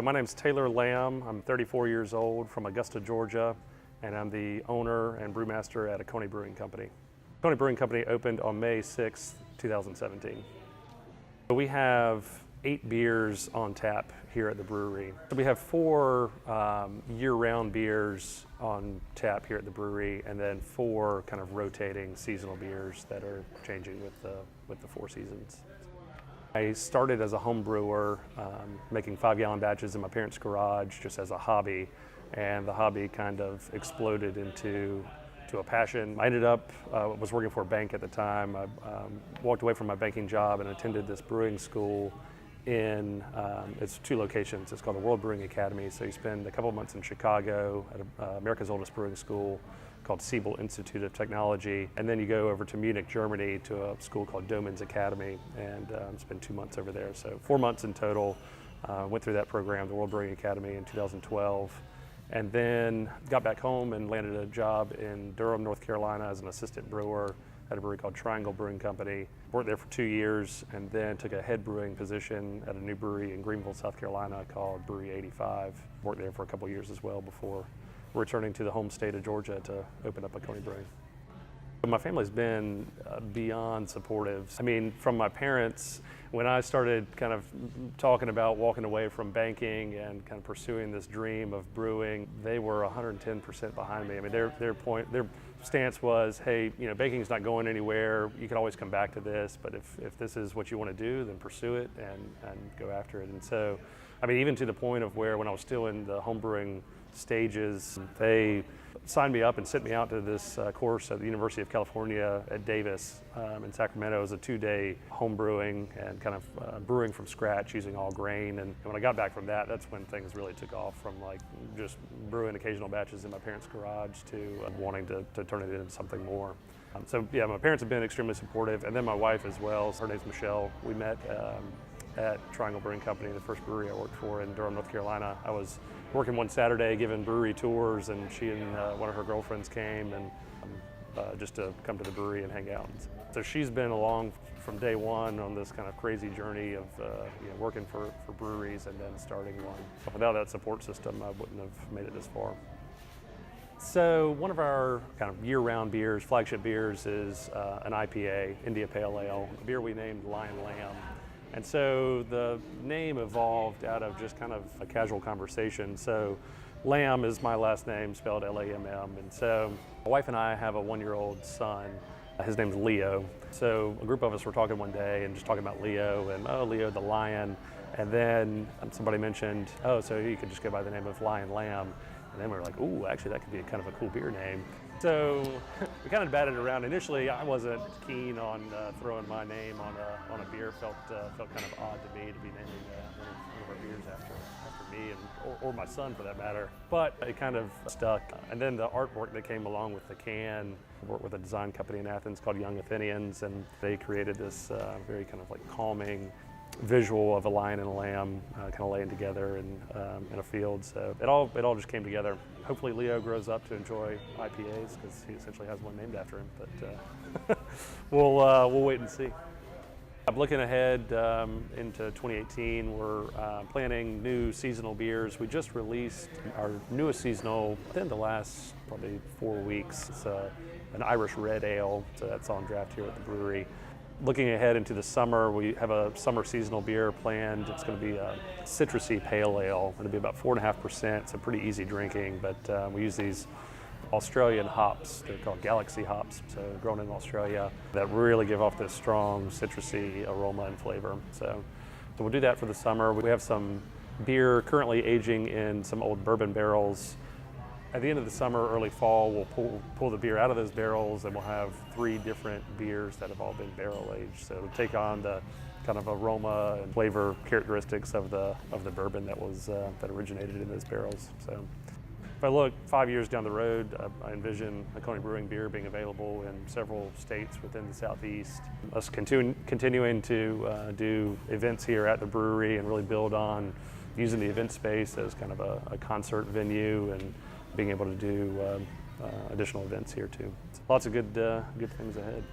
My name's Taylor Lamb. I'm 34 years old from Augusta, Georgia, and I'm the owner and brewmaster at Oconee Brewing Company. Oconee Brewing Company opened on May 6, 2017. We have 8 beers on tap here at the brewery. We have 4 year-round beers on tap here at the brewery, and then 4 kind of rotating seasonal beers that are changing with the 4 seasons. I started as a home brewer, making 5-gallon batches in my parents' garage just as a hobby, and the hobby kind of exploded into a passion. I ended up, was working for a bank at the time. I walked away from my banking job and attended this brewing school in, it's 2 locations. It's called the World Brewing Academy. So you spend a couple of months in Chicago at America's oldest brewing school called Siebel Institute of Technology, and then you go over to Munich, Germany to a school called Doman's Academy and spend 2 months over there. So 4 months in total. Went through that program, the World Brewing Academy, in 2012, and then got back home and landed a job in Durham, North Carolina as an assistant brewer at a brewery called Triangle Brewing Company. Worked there for 2 years and then took a head brewing position at a new brewery in Greenville, South Carolina called Brewery 85. Worked there for a couple years as well before returning to the home state of Georgia to open up Oconee Brewing. My family's been beyond supportive. I mean, from my parents, when I started kind of talking about walking away from banking and kind of pursuing this dream of brewing, they were 110% behind me. I mean, their stance was, hey, you know, banking's not going anywhere. You can always come back to this, but if this is what you want to do, then pursue it and go after it. And so, I mean, even to the point of where when I was still in the home brewing stages, they signed me up and sent me out to this course at the University of California at Davis in Sacramento. It was a 2-day home brewing and kind of brewing from scratch using all grain. And when I got back from that, that's when things really took off, from like just brewing occasional batches in my parents' garage to wanting to turn it into something more. So yeah, my parents have been extremely supportive, and then my wife as well. Her name's Michelle. We met at Triangle Brewing Company, the first brewery I worked for in Durham, North Carolina. I was working one Saturday giving brewery tours, and she and one of her girlfriends came and just to come to the brewery and hang out. So she's been along from day one on this kind of crazy journey of working for breweries and then starting one. Without that support system, I wouldn't have made it this far. So one of our kind of year-round beers, flagship beers, is an IPA, India Pale Ale, a beer we named Lion Lamb. And so the name evolved out of just kind of a casual conversation. So Lamb is my last name, spelled L-A-M-M. And so my wife and I have a 1-year-old son. His name's Leo. So a group of us were talking one day and just talking about Leo and, oh, Leo the lion. And then somebody mentioned, oh, so you could just go by the name of Lion Lamb. And then we were like, ooh, actually that could be kind of a cool beer name. So we kind of batted around. Initially, I wasn't keen on throwing my name on a beer. Felt kind of odd to me to be naming one of our beers after me or my son for that matter. But it kind of stuck. And then the artwork that came along with the can, I worked with a design company in Athens called Young Athenians, and they created this very kind of like calming visual of a lion and a lamb kind of laying together in a field. So it all just came together. Hopefully Leo grows up to enjoy IPAs, because he essentially has one named after him. But we'll wait and see. I'm looking ahead into 2018. We're planning new seasonal beers. We just released our newest seasonal within the last probably 4 weeks. It's an Irish red ale, so that's on draft here at the brewery. Looking ahead into the summer, we have a summer seasonal beer planned. It's going to be a citrusy pale ale. It'll be about 4.5%, so pretty easy drinking, but we use these Australian hops. They're called Galaxy hops, so grown in Australia, that really give off this strong citrusy aroma and flavor. So we'll do that for the summer. We have some beer currently aging in some old bourbon barrels. At the end of the summer, early fall, we'll pull the beer out of those barrels, and we'll have 3 different beers that have all been barrel aged. So it'll take on the kind of aroma and flavor characteristics of the bourbon that originated in those barrels. So if I look 5 years down the road, I envision Oconee Brewing beer being available in several states within the Southeast. Us continuing to do events here at the brewery and really build on using the event space as kind of a concert venue and being able to do additional events here too. So lots of good things ahead.